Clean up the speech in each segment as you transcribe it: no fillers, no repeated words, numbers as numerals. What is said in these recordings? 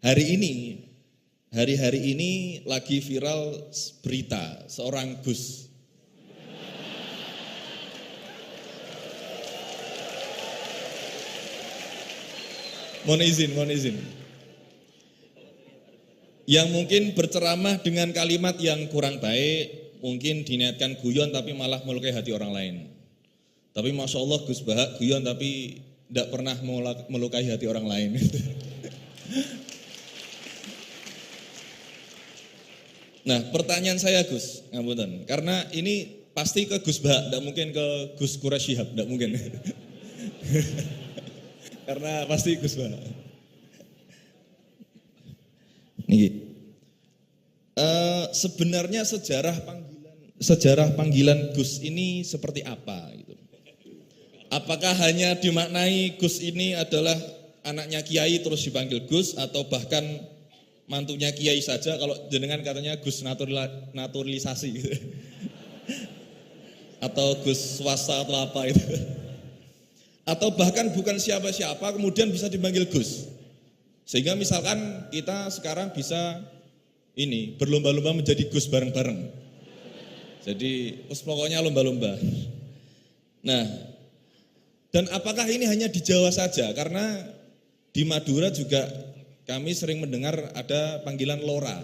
hari-hari ini lagi viral berita seorang Gus. Mohon izin. Yang mungkin berceramah dengan kalimat yang kurang baik, mungkin diniatkan guyon tapi malah melukai hati orang lain. Tapi Masya Allah Gus Bahak guyon tapi tidak pernah melukai hati orang lain. Nah, pertanyaan saya Gus, ngapunten, karena ini pasti ke Gus Bahak, tidak mungkin ke Gus Quraisy Shihab, tidak mungkin. Karena pasti Gus Bahak. Sebenarnya sejarah panggilan Gus ini seperti apa gitu. Apakah hanya dimaknai Gus ini adalah anaknya Kiai terus dipanggil Gus, atau bahkan mantunya Kiai saja, kalau jenengan katanya Gus naturalisasi gitu. Atau Gus swasta atau apa itu. Atau bahkan bukan siapa-siapa kemudian bisa dipanggil Gus. Sehingga misalkan kita sekarang bisa berlomba-lomba menjadi Gus bareng-bareng. Jadi pokoknya lomba-lomba. Nah, dan apakah ini hanya di Jawa saja? Karena di Madura juga kami sering mendengar ada panggilan Lora.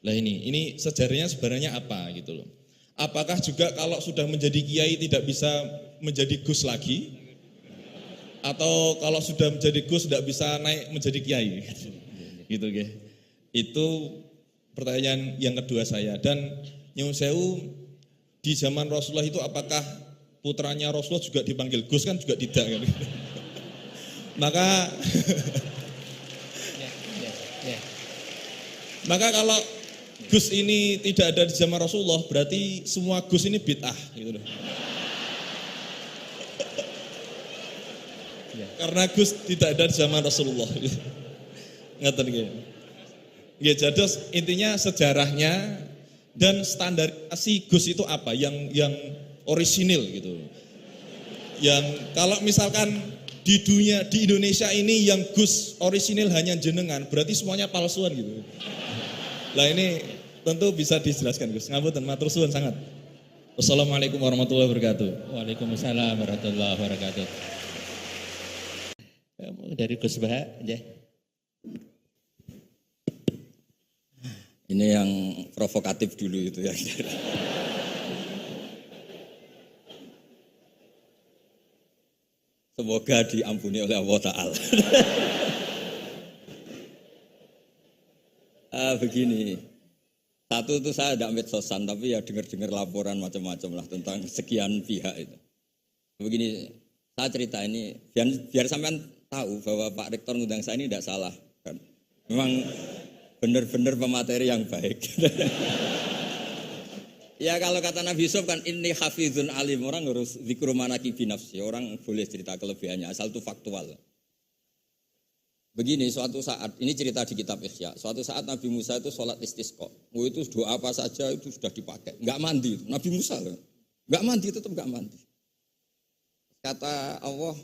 Lah ini sejarahnya sebenarnya apa gitu loh. Apakah juga kalau sudah menjadi kiai tidak bisa menjadi Gus lagi? Atau kalau sudah menjadi Gus tidak bisa naik menjadi kiai? Gitu ya. Itu pertanyaan yang kedua saya. Dan nyuwun sewu, di zaman Rasulullah itu apakah putranya Rasulullah juga dipanggil Gus? Kan juga tidak kan. Maka kalau Gus ini tidak ada di zaman Rasulullah, berarti semua Gus ini bid'ah gitu loh. Karena Gus tidak ada di zaman Rasulullah. Ngeten nggih. Ya, jadi intinya sejarahnya dan standarisasi Gus itu apa yang orisinil gitu. Yang kalau misalkan di Indonesia ini yang Gus orisinil hanya jenengan, berarti semuanya palsuan gitu. Lah ini tentu bisa dijelaskan Gus. Ngapunten, matur suwun sangat. Wassalamualaikum warahmatullahi wabarakatuh. Waalaikumsalam warahmatullahi wabarakatuh. Dari Gus Bahak aja. Ini yang provokatif dulu itu ya. Semoga diampuni oleh Allah Ta'ala. Begini, satu itu saya tidak medsosan, tapi ya dengar-dengar laporan macam-macam lah tentang sekian pihak itu. Begini, saya cerita ini biar sampean tahu bahwa Pak Rektor ngundang saya ini tidak salah kan. Memang benar-benar pemateri yang baik. Ya kalau kata Nabi Yusuf kan ini hafizun alim, orang harus zikru manaki binafsi, orang boleh cerita kelebihannya asal itu faktual. Begini, suatu saat, ini cerita di kitab Ihya, suatu saat Nabi Musa itu sholat istisqa. Itu doa apa saja itu sudah dipakai, enggak mandi. Nabi Musa enggak mandi, tetap enggak mandi. Kata Allah,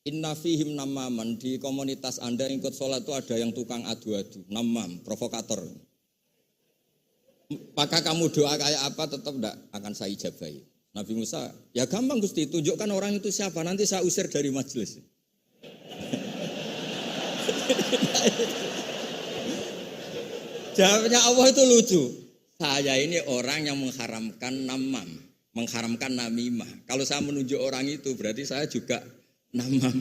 inna fihim namaman, di komunitas Anda yang ikut sholat itu ada yang tukang adu-adu, namam, provokator. Maka kamu doa kayak apa tetap enggak akan saya ijabahi. Nabi Musa, ya gampang Gusti, tunjukkan orang itu siapa, nanti saya usir dari majelis. Jawabnya Allah itu lucu. Saya ini orang yang mengharamkan namam, mengharamkan namimah. Kalau saya menunjuk orang itu berarti saya juga namam.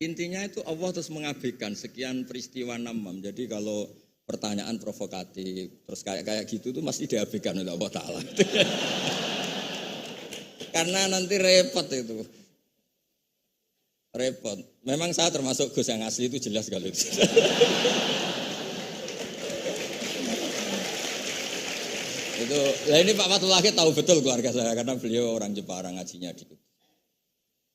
Intinya itu Allah terus mengabaikan sekian peristiwa namam. Jadi kalau pertanyaan provokatif terus kayak gitu tuh mesti diabaikan oleh Allah Ta'ala. Karena nanti repot itu. Repot. Memang saya termasuk Gus yang asli itu jelas kalau itu. Itu, nah ini Pak Fatullah tahu betul keluarga saya karena beliau orang Jepara ngajinya di